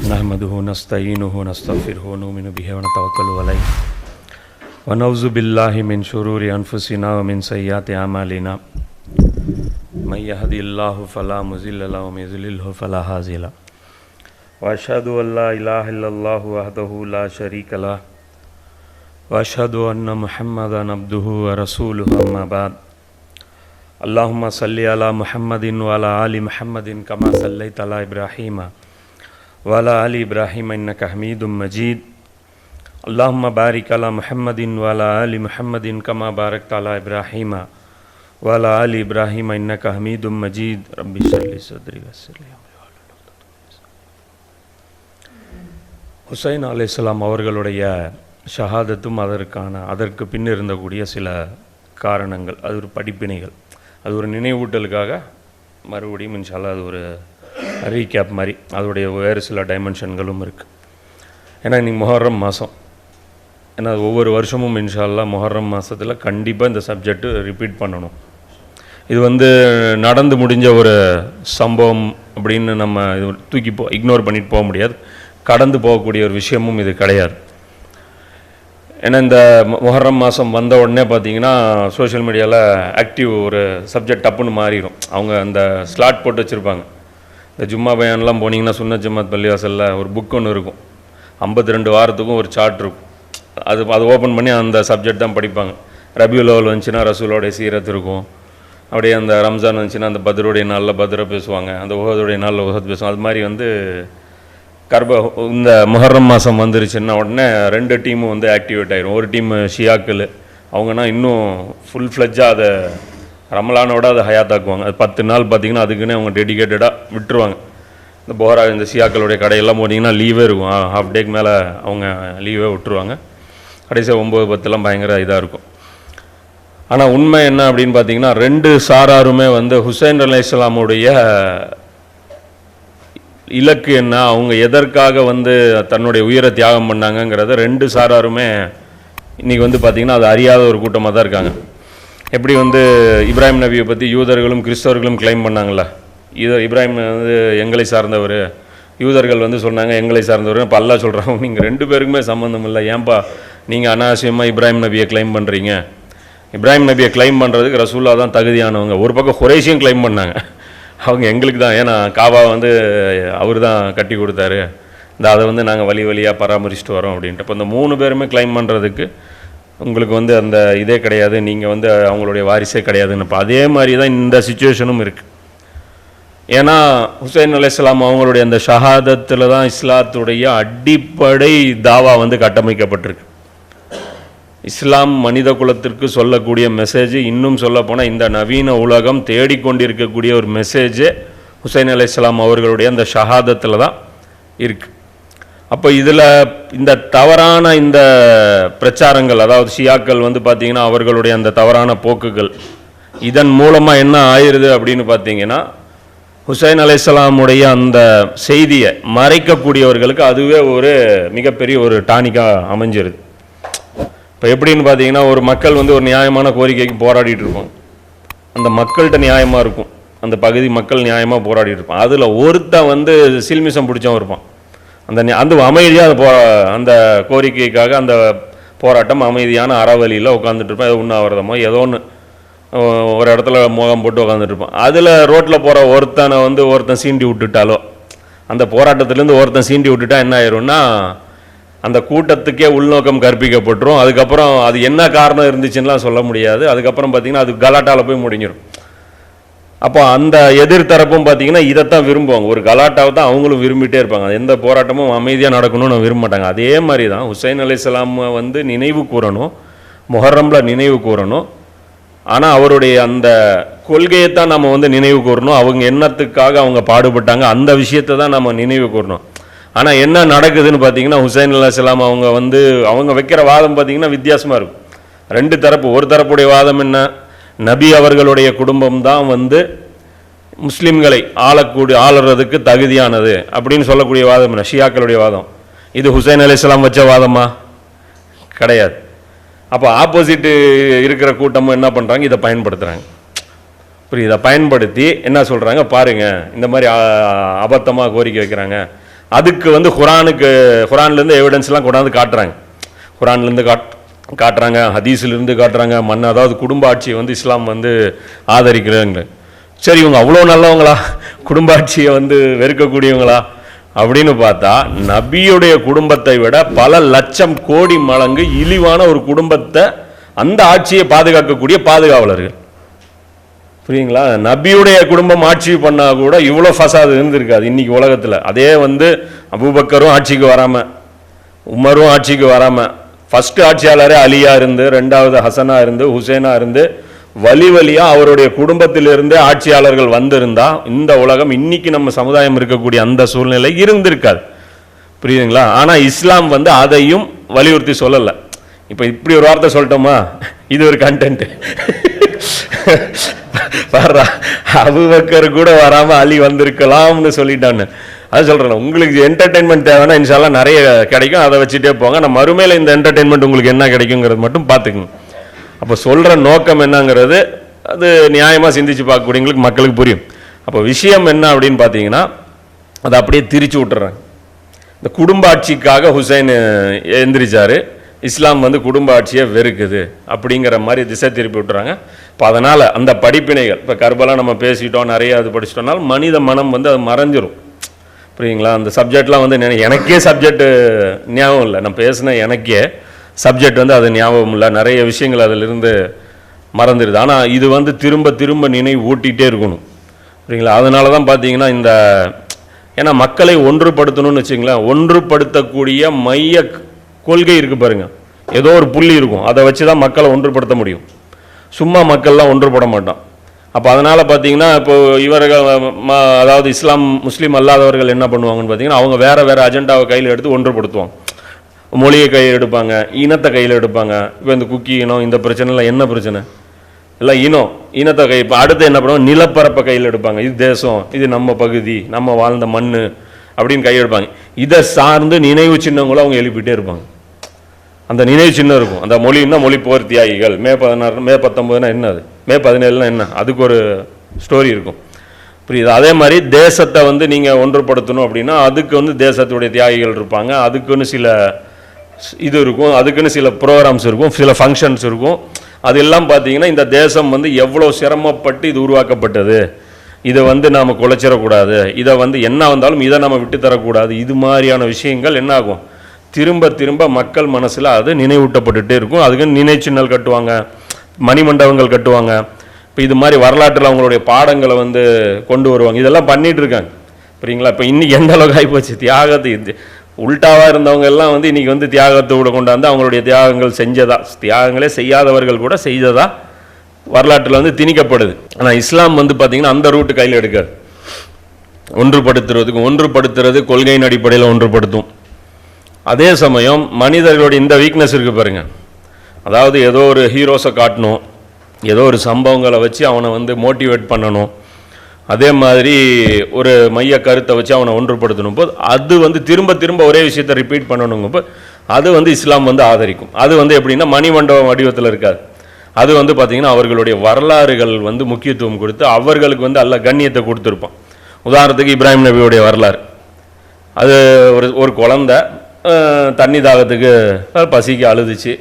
नहमदुहु नस्तईनुहु नस्तगफिरुहु नुमिनु बिहि व नतवक्कलु अलैहि व नऊज़ु बिल्लाहि मिन शुरूरि अनफुसिना व मिन सय्यिआति अमालिना मन यहदिल्लाहु फला मुज़िल्ल लहु व मन युज़लिल्हु फला हादिय लहु व अशहदु अल्ला इलाहा इल्लल्लाहु वहदहु ला शरीक लहु व अशहदु अन्न मुहम्मदन अब्दुहु व रसूलुहु अम्मा बाद अल्लाहुम्मा सल्लि अला मुहम्मदिन व अला आलि मुहम्मदिन कमा सल्लैत अला इब्राहीम व अला आलि इब्राहीम इन्नका हमीदुम मजीद अल्लाहुम्मा बारिक अला मुहम्मदिन व अला आलि मुहम्मदिन कमा बारकत अला इब्राहीम व अला आलि इब्राहीम इन्नका हमीदुम मजीद रब्बि इश्रह लि सद्री वयस्सिर लि अम्री ஹுசைன் அலைஹிஸ்ஸலாம் அவர்களுடைய ஷஹாதத்தும் அதற்கு பின் இருந்தக்கூடிய சில காரணங்கள், அது ஒரு படிப்பினைகள், அது ஒரு நினைவூட்டலுக்காக மறுபடியும் இன்ஷா அல்லாஹ் அது ஒரு ரீகேப் மாதிரி அதோடைய வேறு சில டைமென்ஷன்களும் இருக்குது. ஏன்னா இன்றைக்கி முஹர்ரம் மாதம், ஏன்னா ஒவ்வொரு வருஷமும் இன்ஷா அல்லாஹ் முஹர்ரம் மாதத்தில் கண்டிப்பாக இந்த சப்ஜெக்டு ரிப்பீட் பண்ணணும். இது நடந்து முடிஞ்ச ஒரு சம்பவம் அப்படின்னு நம்ம இது தூக்கி இக்னோர் பண்ணிட்டு போக முடியாது. கடந்து போகக்கூடிய ஒரு விஷயமும் இது கிடையாது. ஏன்னா இந்த முஹர்ரம் மாதம் வந்த உடனே பார்த்திங்கன்னா சோஷியல் மீடியாவில் ஆக்டிவ் ஒரு சப்ஜெக்ட் டப்புன்னு மாறிடும். அவங்க அந்த ஸ்லாட் போட்டு வச்சுருப்பாங்க. இந்த ஜும்மா பயான்லாம் போனீங்கன்னா சுன்னத் ஜமாத் பள்ளிவாசலில் ஒரு புக் ஒன்று இருக்கும், 52 வாரத்துக்கும் ஒரு சார்ட் இருக்கும். அது ஓப்பன் பண்ணி அந்த சப்ஜெக்ட் தான் படிப்பாங்க. ரபியுல் அவ்வல் வந்துச்சுன்னா ரசூலோடைய சீரத் இருக்கும். அப்படியே அந்த ரம்ஜான் வந்துச்சுன்னா அந்த பத்ருடைய நாளில் பத்ரை பேசுவாங்க, அந்த உஹதுடைய நாளில் உஹத் பேசுவாங்க. அது மாதிரி இந்த முஹர்ரம் மாதம் வந்துருச்சுன்னா உடனே 2 டீமும் ஆக்டிவேட் ஆகிரும். ஒரு டீம் ஷியாக்கள், அவங்கன்னா இன்னும் ஃபுல் ஃப்ளெஜ்ஜாக அதை ரமலானோட அதை ஹயாத்தாக்குவாங்க. அது 10 நாள் பார்த்திங்கன்னா அதுக்குன்னே அவங்க டெடிக்கேட்டடாக விட்டுருவாங்க. இந்த போரா இந்த ஷியாக்களுடைய கடையெல்லாம் போட்டிங்கன்னா லீவே இருக்கும், ஹாஃப் டேக்கு மேலே அவங்க லீவே விட்டுருவாங்க. கடைசியாக 9-10 பயங்கர இதாக இருக்கும். ஆனால் உண்மை என்ன அப்படின்னு பார்த்திங்கன்னா 2 சாராருமே ஹுசைன் அலைஹிஸ்ஸலாமுடைய இலக்கு என்ன, அவங்க எதற்காக தன்னுடைய உயிரை தியாகம் பண்ணாங்கங்கிறத 2 சாராருமே இன்றைக்கி பார்த்திங்கன்னா அது அறியாத ஒரு கூட்டமாக தான் இருக்காங்க. எப்படி இப்ராஹிம் நபியை பற்றி யூதர்களும் கிறிஸ்தவர்களும் கிளைம் பண்ணாங்களா, இப்ராஹிம் எங்களை சார்ந்தவர், யூதர்கள் சொன்னாங்க எங்களை சார்ந்தவர். இப்போ அல்லாஹ் சொல்கிறாங்க நீங்கள் 2 பேருக்குமே சம்மந்தம் இல்லை, ஏன்பா நீங்கள் அனாவசியமாக இப்ராஹிம் நபியை கிளைம் பண்ணுறீங்க? இப்ராஹிம் நபியை கிளைம் பண்ணுறதுக்கு ரசூல்லா தான் தகுதியானவங்க. ஒரு பக்கம் குறைஷியும் கிளைம் பண்ணாங்க, அவங்க எங்களுக்கு தான், ஏன்னா காபா அவர் தான் கட்டி கொடுத்தாரு, அதை நாங்கள் வழியாக பராமரிச்சுட்டு வரோம் அப்படின்ட்டு. இப்போ இந்த 3 பேருமே கிளைம் பண்ணுறதுக்கு உங்களுக்கு அந்த இதே கிடையாது, நீங்கள் அவங்களுடைய வாரிசே கிடையாதுன்னு. இப்போ அதே மாதிரி தான் இந்த சிச்சுவேஷனும் இருக்குது. ஏன்னா ஹுசைன் அலைஹிஸ்ஸலாம் அவங்களுடைய அந்த ஷஹாதத்தில் தான் இஸ்லாத்துடைய அடிப்படை தாவா கட்டமைக்கப்பட்டிருக்கு. இஸ்லாம் மனித குலத்திற்கு சொல்லக்கூடிய மெசேஜ், இன்னும் சொல்லப்போனால் இந்த நவீன உலகம் தேடிக்கொண்டிருக்கக்கூடிய ஒரு மெசேஜே ஹுசைன் அலைஹிஸ்ஸலாம் அவர்களுடைய அந்த ஷஹாதத்தில் தான் இருக்குது. அப்போ இதில் இந்த தவறான இந்த பிரச்சாரங்கள், அதாவது ஷியாக்கள் பார்த்திங்கன்னா அவர்களுடைய அந்த தவறான போக்குகள், இதன் மூலமாக என்ன ஆயிடுது அப்படின்னு பார்த்திங்கன்னா ஹுசைன் அலைஹிஸ்ஸலாமுடைய அந்த செய்தியை மறைக்கக்கூடியவர்களுக்கு அதுவே ஒரு மிகப்பெரிய ஒரு டானிக்காக அமைஞ்சிருது. இப்போ எப்படின்னு பார்த்தீங்கன்னா ஒரு மக்கள் ஒரு நியாயமான கோரிக்கைக்கு போராடிட்டு இருப்போம், அந்த மக்கள்கிட்ட நியாயமாக இருக்கும், அந்த பகுதி மக்கள் நியாயமாக போராடிட்டு இருப்பான். அதில் ஒருத்தன் சில்மிசம் பிடிச்சவன் இருப்பான். அந்த அமைதியாக அந்த கோரிக்கைக்காக அந்த போராட்டம் அமைதியான அறவழியில் உட்காந்துட்டு இருப்பான். ஏதோ உண்ணாவிரதமோ ஏதோ ஒன்று ஒரு இடத்துல முகம் போட்டு உட்காந்துட்டு இருப்பான். அதில் ரோட்டில் போகிற ஒருத்தனை ஒருத்தன் சீண்டி விட்டுட்டாலோ, அந்த போராட்டத்துலேருந்து ஒருத்தன் சீண்டி விட்டுட்டா என்ன ஆயிரும்னா அந்த கூட்டத்துக்கே உள்நோக்கம் கற்பிக்கப்பட்டுரும். அதுக்கப்புறம் அது என்ன காரணம் இருந்துச்சுன்னெலாம் சொல்ல முடியாது. அதுக்கப்புறம் பார்த்திங்கன்னா அது கலாட்டாவில் போய் முடிஞ்சிடும். அப்போ அந்த எதிர்த்தரப்பும் பார்த்திங்கன்னா இதைத்தான் விரும்புவாங்க, ஒரு கலாட்டாவை தான் அவங்களும் விரும்பிகிட்டே இருப்பாங்க. எந்த போராட்டமும் அமைதியாக நடக்கணும்னு விரும்ப மாட்டாங்க. அதே மாதிரி தான் ஹுசைன் அலைஹிஸ்ஸலாம் நினைவு கூறணும், முஹர்ரமில் நினைவு கூறணும். ஆனால் அவருடைய அந்த கொள்கையைத்தான் நம்ம நினைவு கூறணும். அவங்க என்னத்துக்காக அவங்க பாடுபட்டாங்க அந்த விஷயத்தை தான் நம்ம நினைவு கூறணும். ஆனால் என்ன நடக்குதுன்னு பார்த்தீங்கன்னா ஹுசைன் அலைஹிஸ்ஸலாம் அவங்க வைக்கிற வாதம் பார்த்திங்கன்னா வித்தியாசமாக இருக்கும். 2 தரப்பு. ஒரு தரப்புடைய வாதம் என்ன, நபி அவர்களுடைய குடும்பம் தான் முஸ்லீம்களை ஆளுறதுக்கு தகுதியானது அப்படின்னு சொல்லக்கூடிய வாதம் என்ன, ஷியாக்களுடைய வாதம். இது ஹுசைன் அலைஹிஸ்ஸலாம் வச்ச வாதமா? கிடையாது. அப்போ ஆப்போசிட்டு இருக்கிற கூட்டமும் என்ன பண்ணுறாங்க, இதை பயன்படுத்துகிறாங்க. இதை பயன்படுத்தி என்ன சொல்கிறாங்க பாருங்க, இந்த மாதிரி அபத்தமாக கோரிக்கை வைக்கிறாங்க. அதுக்கு வந்து குரான்லேருந்து எவிடன்ஸ்லாம் கொண்டாந்து காட்டுறாங்க. குரான்லேருந்து காட்டுறாங்க, ஹதீஸ்லேருந்து காட்டுறாங்க. அதாவது குடும்ப ஆட்சியை வந்து இஸ்லாம் வந்து ஆதரிக்கிறாங்க. சரி, இவங்க அவ்வளோ நல்லவங்களா, குடும்ப ஆட்சியை வந்து வெறுக்கக்கூடியவங்களா அப்படின்னு பார்த்தா, நபியுடைய குடும்பத்தை விட பல லட்சம் கோடி மடங்கு இழிவான ஒரு குடும்பத்தை அந்த ஆட்சியை பாதுகாக்கக்கூடிய பாதுகாவலர்கள். புரியுங்களா? நபியுடைய குடும்பம் ஆட்சி பண்ணா கூட இவ்வளோ ஃபசாது இருந்திருக்காது இன்னைக்கு உலகத்தில். அதே வந்து அபூபக்கரும் ஆட்சிக்கு வராமல், உமரும் ஆட்சிக்கு வராமல், ஃபர்ஸ்ட் ஆட்சியாளரே அலியா இருந்து, ரெண்டாவது ஹசனா இருந்து, ஹுசேனா இருந்து, வழியா அவருடைய குடும்பத்திலிருந்தே ஆட்சியாளர்கள் வந்திருந்தா இந்த உலகம் இன்னைக்கு நம்ம சமுதாயம் இருக்கக்கூடிய அந்த சூழ்நிலை இருந்திருக்காது. புரியுதுங்களா? ஆனால் இஸ்லாம் வந்து அதையும் வலியுறுத்தி சொல்லலை. இப்போ இப்படி ஒரு வார்த்தை சொல்லிட்டோமா, இது ஒரு கண்டென்ட். அபூபக்கர் கூட வராமல் அலி வந்திருக்கலாம்னு சொல்லிட்டான்னு. அது சொல்கிறேன், உங்களுக்கு என்டர்டெயின்மெண்ட் தேவைன்னா இன்ஷால்லாம் நிறைய கிடைக்கும், அதை வச்சுட்டே போங்க. நான் மறுமையில் இந்த என்டர்டெயின்மெண்ட் உங்களுக்கு என்ன கிடைக்குங்கிறது மட்டும் பார்த்துக்குங்க. அப்போ சொல்கிற நோக்கம் என்னங்கிறது அது நியாயமாக சிந்திச்சு பார்க்கக்கூடியவங்களுக்கு மக்களுக்கு புரியும். அப்போ விஷயம் என்ன அப்படின்னு பார்த்தீங்கன்னா, அதை அப்படியே திரிச்சு விட்டுறாங்க. இந்த குடும்ப ஆட்சிக்காக ஹுசைன் எந்திரிச்சார், இஸ்லாம் வந்து குடும்ப ஆட்சியை வெறுக்குது அப்படிங்கிற மாதிரி திசை திருப்பி விட்டுறாங்க. இப்போ அதனால் அந்த படிப்பினைகள், இப்போ கர்பலா நம்ம பேசிட்டோம், நிறைய அது படிச்சிட்டோம்னாலும் மனித மனம் வந்து அது மறைஞ்சிரும். புரியுங்களா? அந்த சப்ஜெக்ட்லாம் வந்து எனக்கே சப்ஜெக்ட் ஞாபகம் இல்லை, நான் பேசின எனக்கே சப்ஜெக்ட் வந்து அது ஞாபகம் இல்லை, நிறைய விஷயங்கள் அதிலிருந்து மறந்துடுது. ஆனால் இது வந்து திரும்ப திரும்ப நினைவு ஊட்டிகிட்டே இருக்கணும். புரியுங்களா? அதனால தான் பார்த்தீங்கன்னா இந்த, ஏன்னா மக்களை ஒன்றுபடுத்தணும்னு வச்சுங்களேன், ஒன்றுபடுத்தக்கூடிய மைய கொள்கை இருக்குது பாருங்கள், ஏதோ ஒரு புள்ளி இருக்கும், அதை வச்சு தான் மக்களை ஒன்றுபடுத்த முடியும். சும்மா மக்கள்லாம் ஒன்றுபட மாட்டான். அப்போ அதனால் பார்த்தீங்கன்னா இப்போ இவர்கள் அதாவது முஸ்லீம் அல்லாதவர்கள் என்ன பண்ணுவாங்கன்னு பார்த்தீங்கன்னா, அவங்க வேறு வேறு அஜெண்டாவை கையில் எடுத்து ஒன்றுபடுத்துவாங்க. மொழியை கையில் எடுப்பாங்க, இனத்தை கையில் எடுப்பாங்க. இப்போ இந்த குக்கி இனம், இந்த பிரச்சனைலாம் என்ன பிரச்சனை? இல்லை இனத்தை கை, இப்போ அடுத்து என்ன பண்ணுவாங்க, நிலப்பரப்பை கையில் எடுப்பாங்க. இது தேசம், இது நம்ம பகுதி, நம்ம வாழ்ந்த மண் அப்படின்னு கையில் எடுப்பாங்க. இதை சார்ந்து நினைவு சின்னங்களும் அவங்க எழுப்பிட்டே இருப்பாங்க. அந்த நினைவு சின்னம் இருக்கும். அந்த மொழின்னா மொழி போர் தியாகிகள், மே 16 மே 19 என்ன, அது மே 17 என்ன, அதுக்கு ஒரு ஸ்டோரி இருக்கும். புரியுது? அதே மாதிரி தேசத்தை வந்து நீங்கள் ஒன்றுபடுத்தணும் அப்படின்னா அதுக்கு வந்து தேசத்துடைய தியாகிகள் இருப்பாங்க, அதுக்குன்னு சில இது இருக்கும், அதுக்குன்னு சில ப்ரோக்ராம்ஸ் இருக்கும், சில ஃபங்க்ஷன்ஸ் இருக்கும். அதெல்லாம் பார்த்தீங்கன்னா இந்த தேசம் வந்து எவ்வளோ சிரமப்பட்டு இது உருவாக்கப்பட்டது, இதை வந்து நாம் குலைச்சிடக்கூடாது, இதை வந்து என்ன வந்தாலும் இதை நம்ம விட்டு தரக்கூடாது. இது மாதிரியான விஷயங்கள் என்ன ஆகும், திரும்ப திரும்ப மக்கள் மனசில் அது நினைவூட்டப்பட்டுகிட்டே இருக்கும். அதுக்கு நினைச்சின்னல் கட்டுவாங்க, மணிமண்டபங்கள் கட்டுவாங்க. இப்போ இது மாதிரி வரலாற்றில் அவங்களுடைய பாடங்களை வந்து கொண்டு வருவாங்க. இதெல்லாம் பண்ணிகிட்டு இருக்காங்க. சரிங்களா? இப்போ இன்றைக்கி எந்த அளவுக்கு ஆகிப்போச்சு, தியாகத்தை உல்ட்டாவாக இருந்தவங்க எல்லாம் வந்து இன்றைக்கி வந்து தியாகத்தை கூட கொண்டாந்து அவங்களுடைய தியாகங்கள் செஞ்சதா, தியாகங்களே செய்யாதவர்கள் கூட செய்ததா வரலாற்றில் வந்து திணிக்கப்படுது. ஆனால் இஸ்லாம் வந்து பார்த்திங்கன்னா அந்த ரூட்டு கையில் எடுக்காது. ஒன்றுபடுத்துறது கொள்கையின் அடிப்படையில் ஒன்றுபடுத்தும். அதே சமயம் மனிதர்களுடைய இந்த வீக்னஸ் இருக்குது பாருங்கள், அதாவது ஏதோ ஒரு ஹீரோஸை காட்டணும், ஏதோ ஒரு சம்பவங்களை வச்சு அவனை வந்து மோட்டிவேட் பண்ணணும், அதே மாதிரி ஒரு மைய கருத்தை வச்சு அவனை ஒன்றுபடுத்தணும் போது அது வந்து திரும்ப திரும்ப ஒரே விஷயத்தை ரிப்பீட் பண்ணணுங்கப்போ அது வந்து இஸ்லாம் வந்து ஆதரிக்கும். அது வந்து எப்படின்னா மணிமண்டபம் வடிவத்தில் இருக்காது. அது வந்து பார்த்திங்கன்னா அவர்களுடைய வரலாறுகள் வந்து முக்கியத்துவம் கொடுத்து அவர்களுக்கு வந்து அல்ல கண்ணியத்தை கொடுத்துருப்பான். உதாரணத்துக்கு இப்ராஹிம் நபியுடைய வரலாறு, அது ஒரு குழந்தை தண்ணி தாகத்துக்கு பசிக்கு அழுதுச்சு.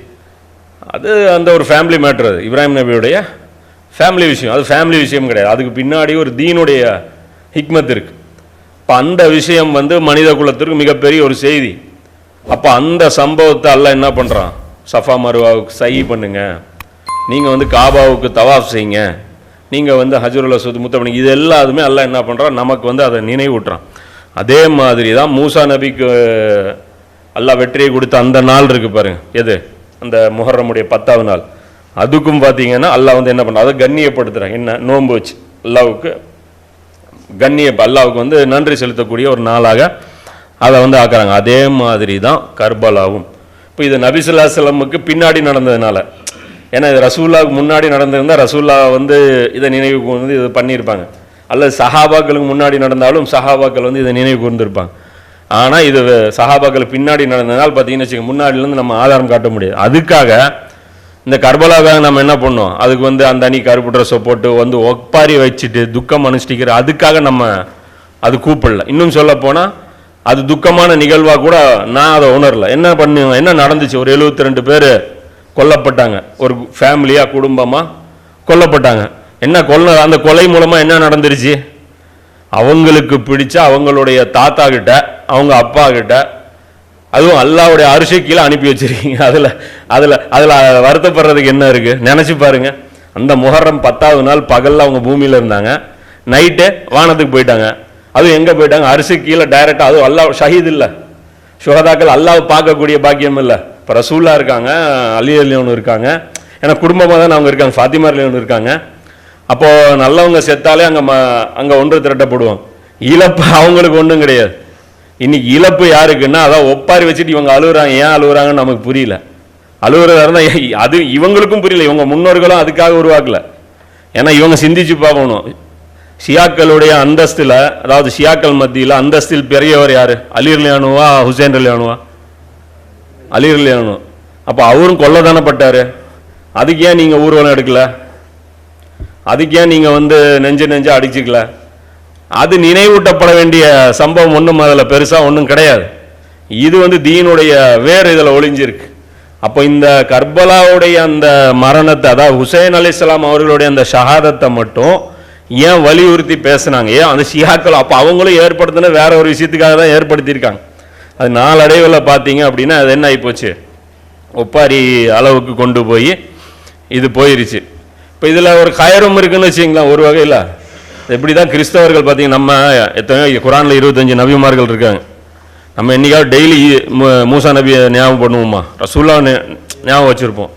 அது அந்த ஒரு ஃபேமிலி மேட்ரு, அது இப்ராஹிம் நபியுடைய ஃபேமிலி விஷயம். அது ஃபேமிலி விஷயம் கிடையாது, அதுக்கு பின்னாடி ஒரு தீனுடைய ஹிக்மத் இருக்குது. இப்போ அந்த விஷயம் வந்து மனித குலத்திற்கு மிகப்பெரிய ஒரு செய்தி. அப்போ அந்த சம்பவத்தை அல்லாஹ் என்ன பண்ணுறான், சஃபா மருவாவுக்கு சை பண்ணுங்க, நீங்கள் வந்து காபாவுக்கு தவாஃப் செய்யுங்க, நீங்கள் வந்து ஹஜ்ருல் அஸ்வத் முத்தம் பண்ணுங்க, இது எல்லாத்துமே அல்லாஹ் என்ன பண்ணுறான், நமக்கு வந்து அதை நினைவூட்டுறான். அதே மாதிரி தான் மூசா நபிக்கு அல்லாஹ் வெற்றியை கொடுத்த அந்த நாள் இருக்குது பாருங்க, எது அந்த முஹர்ரமுடைய 10ஆவது நாள். அதுக்கும் பார்த்தீங்கன்னா அல்லாஹ் வந்து என்ன பண்ணுறான், அதை கண்ணியப்படுத்துகிறாங்க. என்ன நோன்பு வச்சு அல்லாவுக்கு அல்லாவுக்கு வந்து நன்றி செலுத்தக்கூடிய ஒரு நாளாக அதை வந்து ஆக்குறாங்க. அதே மாதிரி தான் கர்பலாவும். இப்போ இது நபி ஸல்லல்லாஹு அலைஹி வஸல்லமுக்கு பின்னாடி நடந்ததுனால, ஏன்னா இது ரசூலுல்லாஹ்வுக்கு முன்னாடி நடந்திருந்தால் ரசூலுல்லாஹ் வந்து இதை நினைவு வந்து இது பண்ணியிருப்பாங்க, அல்லது சஹாபாக்களுக்கு முன்னாடி நடந்தாலும் சஹாபாக்கள் வந்து இதை நினைவு கூர்ந்திருப்பாங்க. ஆனால் இது சஹாபாக்கள் பின்னாடி நடந்ததுனால பார்த்தீங்கன்னு வச்சுக்கோங்க, முன்னாடிலேருந்து நம்ம ஆதாரம் காட்ட முடியாது. அதுக்காக இந்த கர்பலாவுக்காக நம்ம என்ன பண்ணோம், அதுக்கு வந்து அந்த அணி கருப்பு ட்ரெஸ்ஸை போட்டு வந்து ஒப்பாரி வச்சுட்டு துக்கம் அனுஷ்டிக்கிற அதுக்காக நம்ம அது கூப்பிடல. இன்னும் சொல்ல போனால் அது துக்கமான நிகழ்வாக கூட நான் அதை உணரல. என்ன நடந்துச்சு, ஒரு 72 பேர் கொல்லப்பட்டாங்க, ஒரு ஃபேமிலியாக குடும்பமாக கொல்லப்பட்டாங்க. அந்த கொலை மூலமாக என்ன நடந்துருச்சு, அவங்களுக்கு பிடிச்ச அவங்களுடைய தாத்தா கிட்ட அவங்க அப்பா கிட்ட அதுவும் அல்லாவுடைய அரிசி கீழே அனுப்பி வச்சிருக்கீங்க. அதில் வருத்தப்படுறதுக்கு என்ன இருக்குது, நினச்சி பாருங்க. அந்த முஹர்ரம் 10வது நாள் பகலில் அவங்க பூமியில் இருந்தாங்க, நைட்டு வானத்துக்கு போயிட்டாங்க. அதுவும் எங்கே போயிட்டாங்க, அரிசி கீழே டைரெக்டாக. அதுவும் அல்லாஹ் ஷஹீத் இல்லை, சுஹதாக்கள் அல்லாஹ் பார்க்கக்கூடிய பாக்கியம் இல்லை. இப்போ ரசூல்லா இருக்காங்க, அலி அலியோன்னு இருக்காங்க, ஏன்னா குடும்பமாக தான் அவங்க இருக்காங்க, ஃபாத்திமா அலியோன்னு இருக்காங்க. அப்போது நல்லவங்க செத்தாலே அங்கே ஒன்று திரட்டப்படுவாங்க. இழப்பு அவங்களுக்கு ஒன்றும் கிடையாது. இன்னைக்கு இழப்பு யாருக்குன்னா அதான் ஒப்பாரி வச்சுட்டு இவங்க அழுகுறாங்க. ஏன் அழுகுறாங்கன்னு நமக்கு புரியல. அழுகுறதா இருந்தால் அது இவங்களுக்கும் புரியல, இவங்க முன்னோர்களும் அதுக்காக உருவாக்கல. ஏன்னா இவங்க சிந்திச்சு பார்க்கணும், ஷியாக்களுடைய அந்தஸ்தில், அதாவது ஷியாக்கள் மத்தியில் அந்தஸ்தில் பெரியவர் யார், அலி ரலியல்லாஹுவா ஹுசைன் ரலியல்லாஹுவா? அலி ரலியல்லாஹு. அப்போ அவரும் கொல்ல தானப்பட்டார். அதுக்கு ஏன் நீங்கள் ஊர்வலம் எடுக்கல, அதுக்கு ஏன் நீங்கள் வந்து நெஞ்சு அடிச்சுக்கல? அது நினைவூட்டப்பட வேண்டிய சம்பவம் ஒன்றும் அதில் பெருசாக ஒன்றும் கிடையாது. இது வந்து தீனுடைய வேறு இதில் ஒளிஞ்சிருக்கு. அப்போ இந்த கர்பலாவுடைய அந்த மரணத்தை, அதாவது ஹுசைன் அலைஹிஸ்ஸலாம் அவர்களுடைய அந்த ஷஹாதத்தை மட்டும் ஏன் வலியுறுத்தி பேசுனாங்க, ஏன் அந்த ஷியாக்கள் அப்போ அவங்களும் ஏற்படுத்தின வேற ஒரு விஷயத்துக்காக தான் ஏற்படுத்தியிருக்காங்க. அது நாளடைவில் பார்த்தீங்க அப்படின்னா அது என்ன ஆகிப்போச்சு, ஒப்பாரி அளவுக்கு கொண்டு போய் இது போயிருச்சு. இப்போ இதில் ஒரு கயரும் இருக்குன்னு வச்சுங்களேன். ஒரு வகையில் எப்படி தான் கிறிஸ்தவர்கள் பார்த்தீங்கன்னா, நம்ம எத்தனையோ குரானில் 25 நபிமார்கள் இருக்காங்க. நம்ம என்னைக்காவது டெய்லி மூசா நபியை ஞாபகம் பண்ணுவோமா, ரசூல்லா ஞாபகம் வச்சுருப்போம்.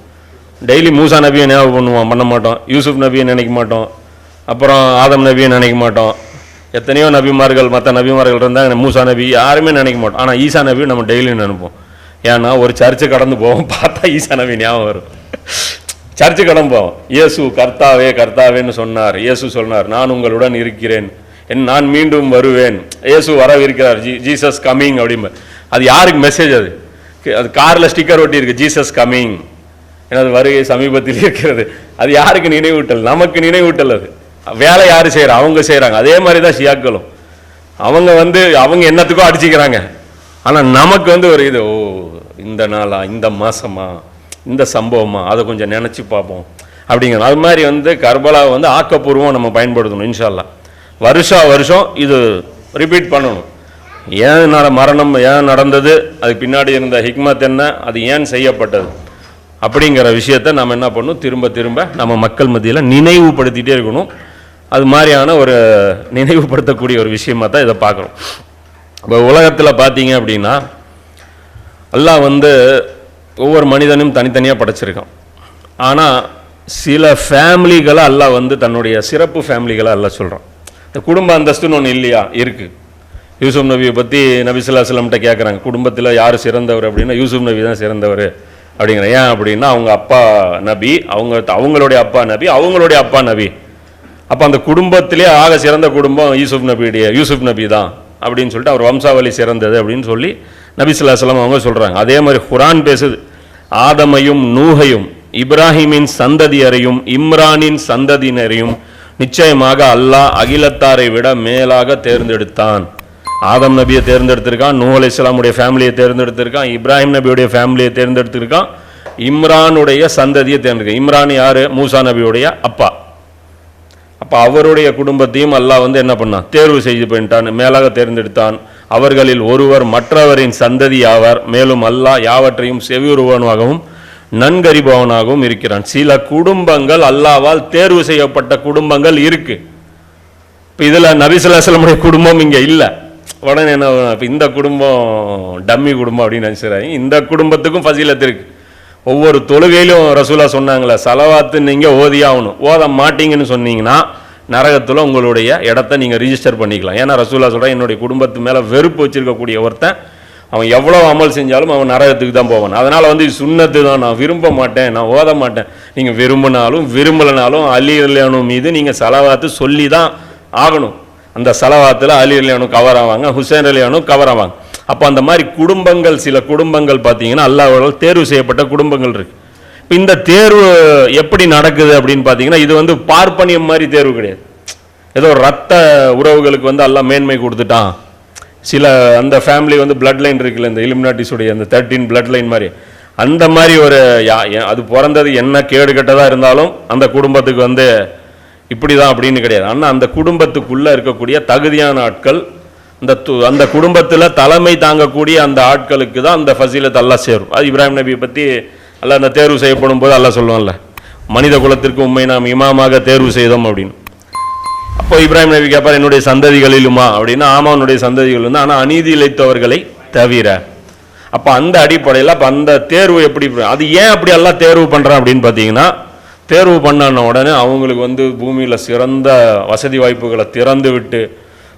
டெய்லி மூசா நபியை ஞாபகம் பண்ணுவோம், பண்ண மாட்டோம். யூசுப் நபியை நினைக்க மாட்டோம், அப்புறம் ஆதம் நபியை நினைக்க மாட்டோம். எத்தனையோ நபிமார்கள், மற்ற நபிமார்கள் இருந்தால் மூசா நபி யாருமே நினைக்க மாட்டோம். ஆனால் ஈசா நபி நம்ம டெய்லியும் நினைப்போம். ஏன்னா ஒரு சர்ச்சை கடந்து போவோம், பார்த்தா ஈசா நபி ஞாபகம் வரும். சர்ச்சு கடந்து போவோம். இயேசு கர்த்தாவே கர்த்தாவேன்னு சொன்னார். இயேசு சொன்னார், நான் உங்களுடன் இருக்கிறேன், நான் மீண்டும் வருவேன். இயேசு வரவிருக்கிறார், ஜீசஸ் கம்மிங் அப்படிம்ப. அது யாருக்கு மெசேஜ்? அது காரில் ஸ்டிக்கர் ஒட்டி இருக்கு, ஜீசஸ் கம்மிங், எனது வருகை சமீபத்தில் இருக்கிறது. அது யாருக்கு நினைவூட்டல்? நமக்கு நினைவூட்டல். அது வேலை யார் செய்கிறா? அவங்க செய்கிறாங்க. அதே மாதிரி தான் ஷியாக்களும். அவங்க வந்து அவங்க என்னத்துக்கோ அடிச்சுக்கிறாங்க. ஆனால் நமக்கு வந்து ஒரு இது, ஓ இந்த நாளா, இந்த மாதமா, இந்த சம்பவமா, அதை கொஞ்சம் நினச்சி பார்ப்போம் அப்படிங்கிறது. அது மாதிரி வந்து கர்பலாவை வந்து ஆக்கப்பூர்வம் நம்ம பயன்படுத்தணும். இன்ஷா அல்லாஹ் வருஷம் இது ரிப்பீட் பண்ணணும். ஏன் மரணம் ஏன் நடந்தது, அதுக்கு பின்னாடி இருந்த ஹிக்மத் என்ன, அது ஏன் செய்யப்பட்டது அப்படிங்கிற விஷயத்தை நம்ம என்ன பண்ணணும், திரும்ப நம்ம மக்கள் மத்தியில் நினைவுபடுத்திகிட்டே இருக்கணும். அது மாதிரியான ஒரு நினைவுபடுத்தக்கூடிய ஒரு விஷயமாக தான் இதை பார்க்குறோம். இப்போ உலகத்தில் பார்த்தீங்க அப்படின்னா அல்லாஹ் வந்து ஒவ்வொரு மனிதனும் தனித்தனியாக படைச்சிருக்கான். ஆனால் சில ஃபேமிலிகளை அல்லாஹ் வந்து தன்னுடைய சிறப்பு ஃபேமிலிகளை அல்லாஹ் சொல்கிறான். இந்த குடும்ப அந்தஸ்துன்னு ஒன்று இல்லையா, இருக்குது. யூசுப் நபியை பற்றி நபி ஸல்லல்லாஹு அலைஹி வஸல்லம் கேட்குறாங்க, குடும்பத்தில் யார் சிறந்தவர் அப்படின்னா யூசுப் நபி தான் சிறந்தவர் அப்படிங்கிற. ஏன் அப்படின்னா அவங்க அப்பா நபி, அவங்களுடைய அப்பா நபி, அவங்களுடைய அப்பா நபி. அப்போ அந்த குடும்பத்திலே ஆக சிறந்த குடும்பம் யூசுப் நபி தான் அப்படின்னு சொல்லிட்டு அவர் வம்சாவளி சிறந்தது அப்படின்னு சொல்லி நபி ஸல்லல்லாஹு அலைஹி வஸல்லம் அவங்க சொல்கிறாங்க. அதே மாதிரி குர்ஆன் பேசுது, ஆதமையும் நூஹையும் இப்ராஹிமின் சந்ததியரையும் இம்ரானின் சந்ததியினரையும் நிச்சயமாக அல்லாஹ் அகிலத்தாரை விட மேலாக தேர்ந்தெடுத்தான். ஆதம் நபியை தேர்ந்தெடுத்திருக்கான், நூஹ் அலைஹிஸ்ஸலாமுடைய ஃபேமிலியை தேர்ந்தெடுத்திருக்கான், இப்ராஹிம் நபியுடைய ஃபேமிலியை தேர்ந்தெடுத்திருக்கான், இம்ரானுடைய சந்ததியை தேர்ந்தெடுக்கான். இம்ரான் யார்? மூசா நபியுடைய அப்பா. அப்போ அவருடைய குடும்பத்தையும் அல்லாஹ் வந்து என்ன பண்ணான், தேர்வு செய்து பண்ணிட்டான், மேலாக தேர்ந்தெடுத்தான். அவர்களில் ஒருவர் மற்றவரின் சந்ததி ஆவார். மேலும் அல்லாஹ் யாவற்றையும் செவியுறுவனாகவும் நன்கறிபவனாகவும் இருக்கிறான். சில குடும்பங்கள் அல்லாஹ்வால் தேர்வு செய்யப்பட்ட குடும்பங்கள் இருக்கு. இப்போ இதில் நபி ஸல்லல்லாஹு அலைஹி வஸல்லம் குடும்பம் இங்கே இல்லை. உடனே என்ன, இப்போ இந்த குடும்பம் டம்மி குடும்பம் அப்படின்னு நினச்சிடுறாங்க. இந்த குடும்பத்துக்கும் ஃபசீலத் இருக்கு. ஒவ்வொரு தொழுகையிலும் ரசூலா சொன்னாங்களே, சலவாத்து நீங்கள் ஓதியாகணும், ஓத மாட்டீங்கன்னு சொன்னீங்கன்னா நரகத்தில் உங்களுடைய இடத்த நீங்கள் ரிஜிஸ்டர் பண்ணிக்கலாம். ஏன்னா ரசூலா சொல்கிறேன், என்னுடைய குடும்பத்து மேலே வெறுப்பு வச்சிருக்கக்கூடிய ஒருத்தன் அவன் எவ்வளோ அமல் செஞ்சாலும் அவன் நரகத்துக்கு தான் போவான். அதனால் வந்து சுன்னத்து தான், நான் விரும்ப மாட்டேன், நான் ஓத மாட்டேன். நீங்கள் விரும்பினாலும் விரும்பலைனாலும் அலி ரலியல்லாஹு மீது நீங்கள் சலவாத்து சொல்லி தான் ஆகணும். அந்த சலவாத்தில் அலி ரலியல்லாஹு கவர் ஆவாங்க, ஹுசைன் ரலியல்லாஹு கவர் ஆவாங்க. அப்போ அந்த மாதிரி குடும்பங்கள், சில குடும்பங்கள் பார்த்தீங்கன்னா அல்லாஹ்வால் தேர்வு செய்யப்பட்ட குடும்பங்கள் இருக்குது. இந்த தேர்வு எப்படி நடக்குது அப்படின்னு பார்த்தீங்கன்னா, இது வந்து பார்ப்பனியம் மாதிரி தேர்வு கிடையாது. ஏதோ ரத்த உறவுகளுக்கு வந்து எல்லாம் மேன்மை கொடுத்துட்டான். சில அந்த ஃபேமிலி வந்து பிளட் லைன் இருக்குல்ல, இந்த இலுமினாட்டிஸுடைய அந்த 13 பிளட் லைன் மாதிரி, அந்த மாதிரி ஒரு அது பிறந்தது என்ன கேடு கெட்டதாக இருந்தாலும் அந்த குடும்பத்துக்கு வந்து இப்படி தான் அப்படின்னு கிடையாது. ஆனால் அந்த குடும்பத்துக்குள்ளே இருக்கக்கூடிய தகுதியான ஆட்கள், அந்த குடும்பத்தில் தலைமை தாங்கக்கூடிய அந்த ஆட்களுக்கு தான் அந்த ஃபசீலத் அல்லாஹ் சேரும். அது இப்ராஹிம் நபியை பற்றி அல்லாஹ் அந்த தேர்வு செய்யப்படும் போது அல்லாஹ் சொல்லுவான்ல, மனித குலத்திற்கு உண்மை நாம் இமாமாக தேர்வு செய்தோம் அப்படின்னு. அப்போ இப்ராஹிம் நபி கேட்பார், என்னுடைய சந்ததிகளிலுமா அப்படின்னா, ஆமாவனுடைய சந்ததிகள் வந்து, ஆனால் அநீதி இழைத்தவர்களை தவிர. அப்போ அந்த அடிப்படையில் அப்போ அந்த தேர்வு எப்படி, அது ஏன் அப்படி எல்லாம் தேர்வு பண்ணுறான் அப்படின்னு பார்த்தீங்கன்னா, தேர்வு பண்ண உடனே அவங்களுக்கு வந்து பூமியில் சிறந்த வசதி வாய்ப்புகளை திறந்து விட்டு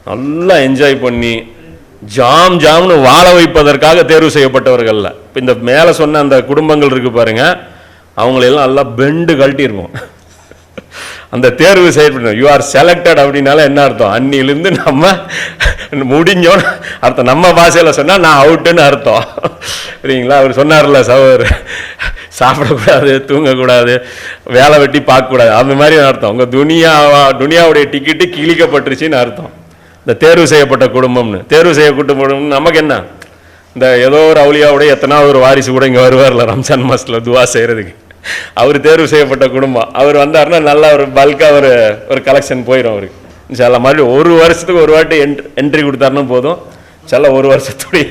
நல்லா என்ஜாய் பண்ணி ஜாம்னு வாழ வைப்பதற்காக தேர்வு செய்யப்பட்டவர்கள்ல. இப்போ இந்த மேலே சொன்ன அந்த குடும்பங்கள் இருக்கு பாருங்க, அவங்களெல்லாம் நல்லா பெண்டு கழட்டியிருப்போம். அந்த தேர்வு செய்யப்பட்ட யூ ஆர் செலக்டட் அப்படின்னால என்ன அர்த்தம், அன்னிலிருந்து நம்ம முடிஞ்சோன்னு அர்த்தம். நம்ம பாஷையில் சொன்னால் நான் அவுட்டுன்னு அர்த்தம். சரிங்களா? அவர் சொன்னார்ல, சாப்பிடக்கூடாது, தூங்கக்கூடாது, வேலை வெட்டி பார்க்கக்கூடாது, அந்த மாதிரி அர்த்தம். உங்கள் துனியாவுடைய டிக்கெட்டு கிழிக்கப்பட்டுருச்சின்னு அர்த்தம். இந்த தேர்வு செய்யப்பட்ட குடும்பம்னு, தேர்வு செய்யப்பட்ட குடும்பம் நமக்கு என்ன, இந்த ஏதோ ஒரு அவுலியாவுடைய எத்தனாவது ஒரு வாரிசு கூட இங்கே வருவார்ல ரம்ஜான் மாதத்தில் துவா செய்கிறதுக்கு, அவர் தேர்வு செய்யப்பட்ட குடும்பம். அவர் வந்தாருன்னா நல்லா ஒரு பல்காக ஒரு கலெக்ஷன் போயிடும் அவருக்கு. சில மாதிரி ஒரு வருஷத்துக்கு ஒரு வாட்டி என்ட்ரி கொடுத்தாருன்னா போதும், சில ஒரு வருஷத்துடைய